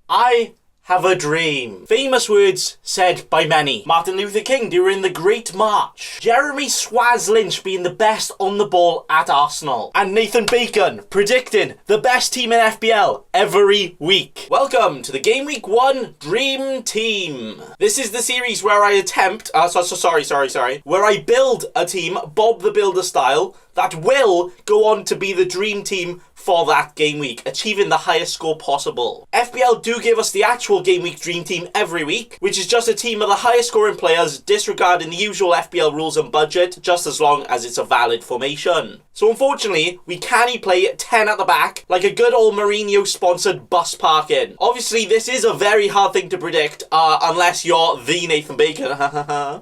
I have a dream. Famous words said by many. Martin Luther King during the Great March. Jeremy Swaz Lynch being the best on the ball at Arsenal. And Nathan Bacon predicting the best team in FPL every week. Welcome to the Gameweek 1 Dream Team. This is the series where I attempt, where I build a team, Bob the Builder style, that will go on to be the dream team for that game week, achieving the highest score possible. FPL do give us the actual game week dream team every week, which is just a team of the highest scoring players, disregarding the usual FPL rules and budget, just as long as it's a valid formation. So unfortunately, we can't play 10 at the back, like a good old Mourinho-sponsored bus parking. Obviously, this is a very hard thing to predict, unless you're the Nathan Bacon,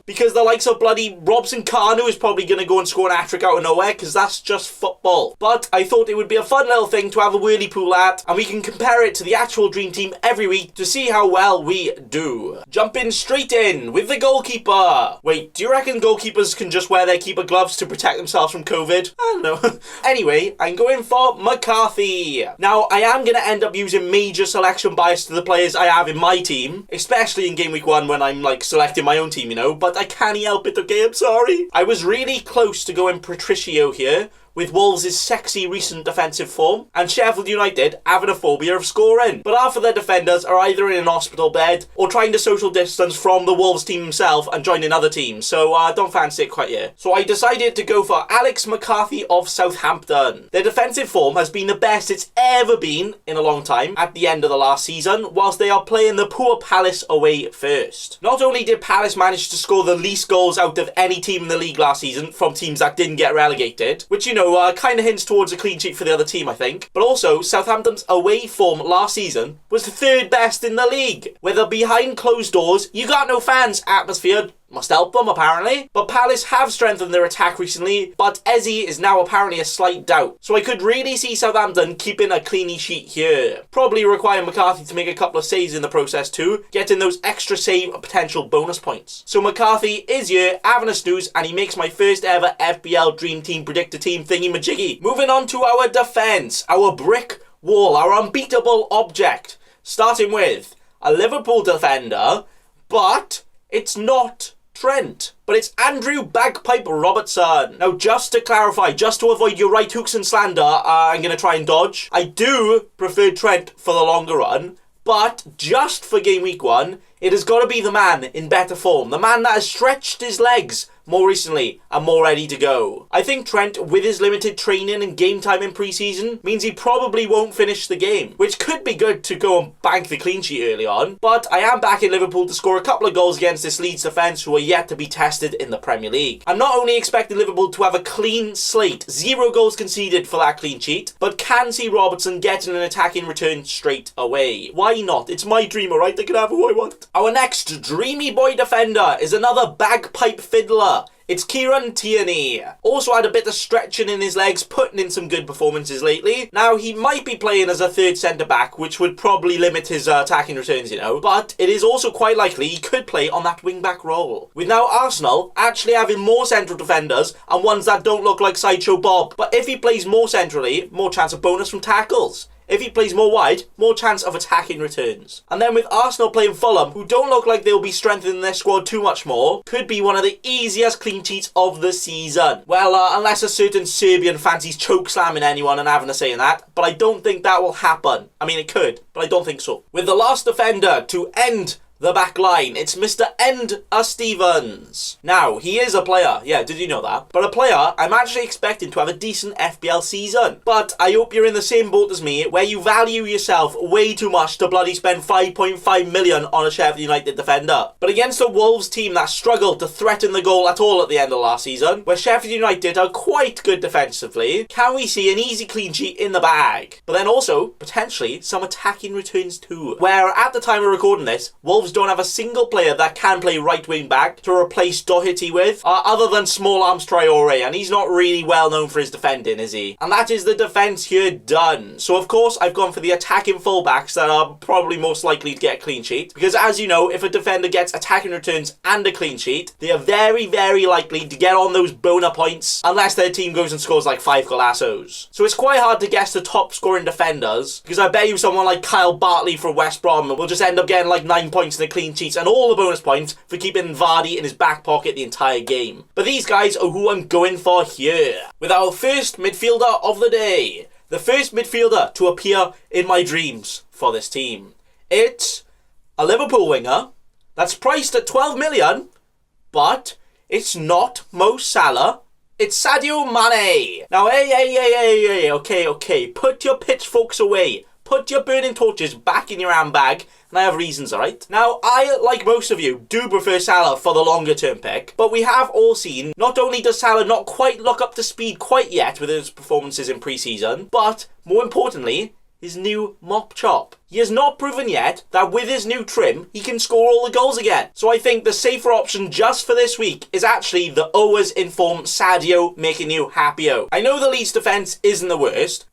because the likes of bloody Robson Kanu is probably going to go and score an hat-trick out of nowhere, because that's just football. But I thought it would be a fun little thing to have a whirly-pool at, and we can compare it to the actual dream team every week to see how well we do. Jumping straight in with the goalkeeper. Wait, do you reckon goalkeepers can just wear their keeper gloves to protect themselves from COVID? I don't know. Anyway, I'm going for Mccarthy. Now, I am going to end up using major selection bias to the players I have in my team, especially in Game Week 1 when I'm selecting my own team, but I can't help it, okay? I'm sorry. I was really close to going Patricio here, with Wolves' sexy recent defensive form, and Sheffield United having a phobia of scoring. But half of their defenders are either in an hospital bed or trying to social distance from the Wolves team himself and joining other teams, so don't fancy it quite yet. So I decided to go for Alex Mccarthy of Southampton. Their defensive form has been the best it's ever been in a long time at the end of the last season, whilst they are playing the poor Palace away first. Not only did Palace manage to score the least goals out of any team in the league last season from teams that didn't get relegated, which kind of hints towards a clean sheet for the other team, I think. But also, Southampton's away form last season was the third best in the league. Whether behind closed doors, you got no fans atmosphere must help them, apparently. But Palace have strengthened their attack recently, but Eze is now apparently a slight doubt. So I could really see Southampton keeping a clean sheet here. Probably require McCarthy to make a couple of saves in the process too, getting those extra save potential bonus points. So McCarthy is here, having a snooze, and he makes my first ever FPL Dream Team Predictor Team thingy-majiggy. Moving on to our defence, our brick wall, our unbeatable object. Starting with a Liverpool defender, but it's not Trent, but it's Andrew Bagpipe Robertson. Now, just to clarify, just to avoid your right hooks and slander, I'm going to try and dodge. I do prefer Trent for the longer run, but just for Game Week 1, it has got to be the man in better form. The man that has stretched his legs more recently and more ready to go. I think Trent, with his limited training and game time in pre-season, means he probably won't finish the game, which could be good to go and bank the clean sheet early on. But I am backing Liverpool to score a couple of goals against this Leeds defence, who are yet to be tested in the Premier League. I'm not only expecting Liverpool to have a clean slate, 0 goals conceded for that clean sheet, but can see Robertson getting an attacking return straight away. Why not? It's my dream, alright? I can have who I want. Our next dreamy boy defender is another bagpipe fiddler. It's Kieran Tierney. Also had a bit of stretching in his legs, putting in some good performances lately. Now, he might be playing as a third centre-back, which would probably limit his attacking returns, but it is also quite likely he could play on that wing-back role. With now Arsenal actually having more central defenders and ones that don't look like Sideshow Bob. But if he plays more centrally, more chance of bonus from tackles. If he plays more wide, more chance of attacking returns. And then with Arsenal playing Fulham, who don't look like they'll be strengthening their squad too much more, could be one of the easiest clean sheets of the season. Well, unless a certain Serbian fancies choke slamming anyone and having a say in that, but I don't think that will happen. I mean, it could, but I don't think so. With the last defender to end the back line, it's Mr. Stevens. Now, he is a player. Yeah, did you know that? But a player I'm actually expecting to have a decent FPL season. But I hope you're in the same boat as me, where you value yourself way too much to bloody spend 5.5 million on a Sheffield United defender. But against a Wolves team that struggled to threaten the goal at all at the end of last season, where Sheffield United are quite good defensively, can we see an easy clean sheet in the bag? But then also, potentially, some attacking returns too. Where, at the time of recording this, Wolves Wolves don't have a single player that can play right wing back to replace Doherty with, other than Small Arms Traore, and he's not really well known for his defending, is he? And that is the defence here done. So of course I've gone for the attacking fullbacks that are probably most likely to get a clean sheet, because as you know, if a defender gets attacking returns and a clean sheet, they are very, very likely to get on those boner points unless their team goes and scores like 5 golassos. So it's quite hard to guess the top scoring defenders, because I bet you someone like Kyle Bartley from West Brom will just end up getting like 9 points in the clean sheets and all the bonus points for keeping Vardy in his back pocket the entire game. But these guys are who I'm going for here. With our first midfielder of the day, the first midfielder to appear in my dreams for this team. It's a Liverpool winger that's priced at 12 million, but it's not Mo Salah. It's Sadio Mane. Now, hey, okay, put your pitchforks away. Put your burning torches back in your handbag, and I have reasons, alright? Now, I, like most of you, do prefer Salah for the longer term pick, but we have all seen, not only does Salah not quite look up to speed quite yet with his performances in pre-season, but, more importantly, his new mop chop. He has not proven yet that with his new trim, he can score all the goals again. So I think the safer option just for this week is actually the always informed Sadio making you happier. I know the Leeds defence isn't the worst,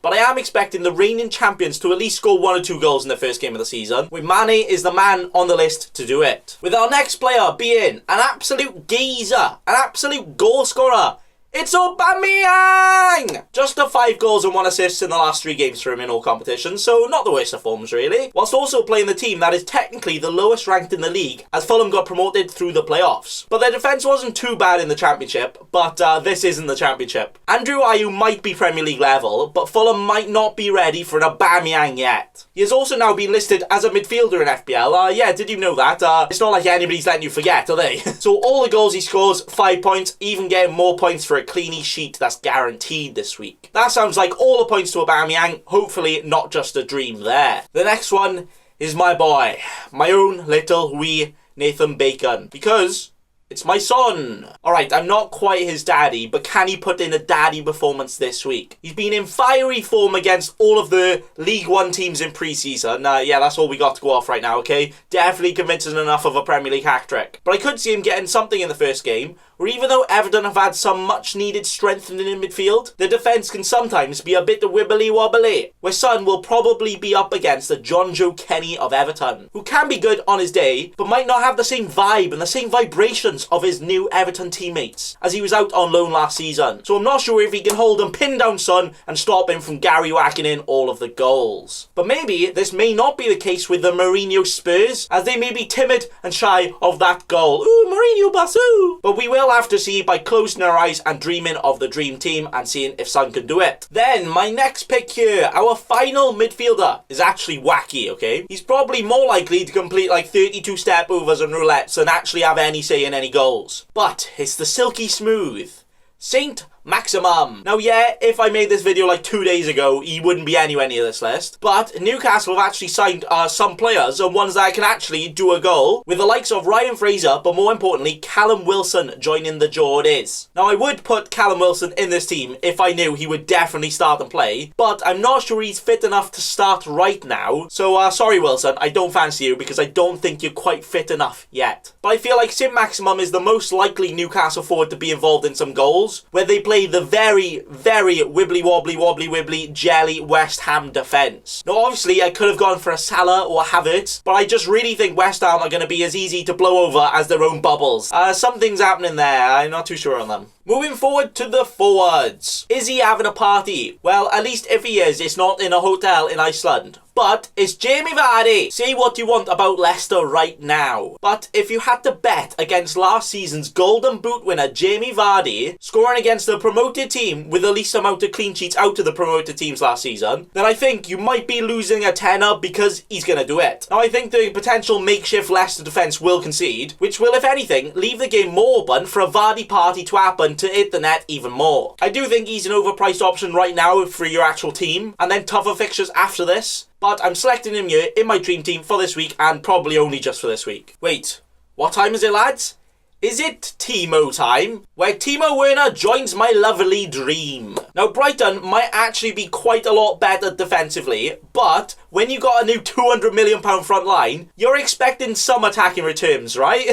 but I am expecting the reigning champions to at least score 1 or 2 goals in the first game of the season, with Mane is the man on the list to do it. With our next player being an absolute geezer, an absolute goal scorer, it's Aubameyang! Just 5 goals and 1 assist in the last 3 games for him in all competitions, so not the worst of forms really. Whilst also playing the team that is technically the lowest ranked in the league, as Fulham got promoted through the playoffs. But their defence wasn't too bad in the Championship, but this isn't the Championship. Andrew Ayew might be Premier League level, but Fulham might not be ready for an Aubameyang yet. He has also now been listed as a midfielder in FPL. Yeah, did you know that? It's not like anybody's letting you forget, are they? So all the goals he scores, 5 points, even getting more points for a cleanie sheet that's guaranteed this week. That sounds like all the points to Aubameyang, hopefully not just a dream there. The next one is my boy, my own little wee Nathan Bacon, because it's my son. Alright, I'm not quite his daddy, but can he put in a daddy performance this week? He's been in fiery form against all of the League One teams in pre-season. Yeah, that's all we got to go off right now, okay? Definitely convincing enough of a Premier League hat-trick. But I could see him getting something in the first game, or even though Everton have had some much-needed strengthening in midfield, the defence can sometimes be a bit wibbly-wobbly, where Son will probably be up against the John Joe Kenny of Everton, who can be good on his day, but might not have the same vibe and the same vibrations of his new Everton teammates, as he was out on loan last season. So I'm not sure if he can hold and pin down Son and stop him from Gary whacking in all of the goals. But maybe this may not be the case with the Mourinho Spurs, as they may be timid and shy of that goal. Ooh, Mourinho Basu! But we will have to see by closing our eyes and dreaming of the dream team and seeing if Son can do it. Then, my next pick here, our final midfielder, is actually wacky, okay? He's probably more likely to complete like 32 step overs and roulettes than actually have any say in any goals. But it's the silky smooth Saint Maximum. Now yeah, if I made this video like 2 days ago, he wouldn't be anywhere near this list. But Newcastle have actually signed some players, and ones that can actually do a goal, with the likes of Ryan Fraser, but more importantly, Callum Wilson joining the Geordies. Now I would put Callum Wilson in this team if I knew he would definitely start and play, but I'm not sure he's fit enough to start right now. So sorry Wilson, I don't fancy you because I don't think you're quite fit enough yet. But I feel like Saint Maximum is the most likely Newcastle forward to be involved in some goals, where they play the very, very wibbly jelly West Ham defence. Now obviously I could have gone for a Salah or a Havertz, but I just really think West Ham are going to be as easy to blow over as their own bubbles. Something's happening there, I'm not too sure on them. Moving forward to the forwards. Is he having a party? Well, at least if he is, it's not in a hotel in Iceland. But it's Jamie Vardy. Say what you want about Leicester right now, but if you had to bet against last season's Golden Boot winner Jamie Vardy, scoring against the promoted team with the least amount of clean sheets out of the promoted teams last season, then I think you might be losing a tenner because he's going to do it. Now I think the potential makeshift Leicester defence will concede, which will, if anything, leave the game more open for a Vardy party to happen to hit the net even more. I do think he's an overpriced option right now for your actual team, and then tougher fixtures after this. But I'm selecting him here in my dream team for this week, and probably only just for this week. Wait, what time is it, lads? Is it Timo time? Where Timo Werner joins my lovely dream. Now, Brighton might actually be quite a lot better defensively, but when you got a new £200 million front line, you're expecting some attacking returns, right?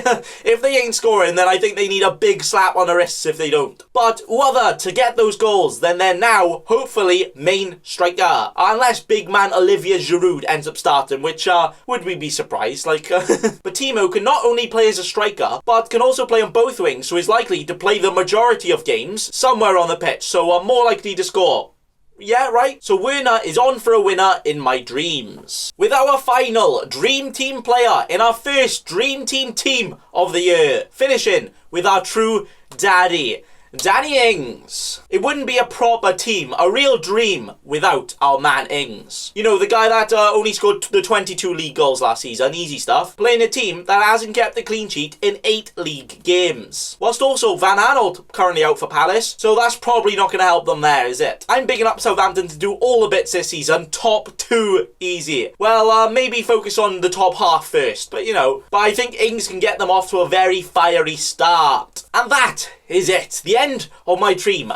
If they ain't scoring, then I think they need a big slap on the wrists if they don't. But who other to get those goals than their now, hopefully, main striker? Unless big man Olivier Giroud ends up starting, which, would we be surprised? But Timo can not only play as a striker, but can also play on both wings, so is likely to play the majority of games somewhere on the pitch, so are more likely to score. Yeah, right? So Werner is on for a winner in my dreams. With our final Dream Team player in our first Dream Team of the year, finishing with our true daddy, Danny Ings. It wouldn't be a proper team, a real dream, without our man Ings. You know, the guy that only scored the 22 league goals last season, easy stuff, playing a team that hasn't kept a clean sheet in 8 league games. Whilst also Van Aanholt currently out for Palace, so that's probably not going to help them there, is it? I'm bigging up Southampton to do all the bits this season, top 2 easy. Well, maybe focus on the top half first, but I think Ings can get them off to a very fiery start. And that is it. The end of my dream.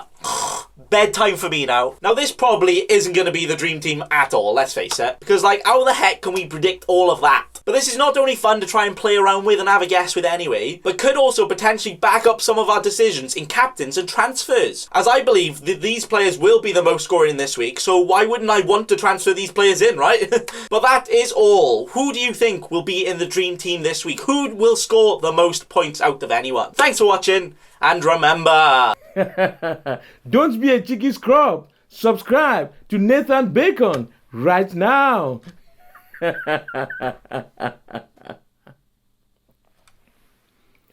Bedtime for me now. Now, this probably isn't going to be the dream team at all, let's face it. Because, how the heck can we predict all of that? But this is not only fun to try and play around with and have a guess with anyway, but could also potentially back up some of our decisions in captains and transfers. As I believe that these players will be the most scoring this week, so why wouldn't I want to transfer these players in, right? But that is all. Who do you think will be in the dream team this week? Who will score the most points out of anyone? Thanks for watching. And remember, don't be a cheeky scrub. Subscribe to Nathan Bacon right now.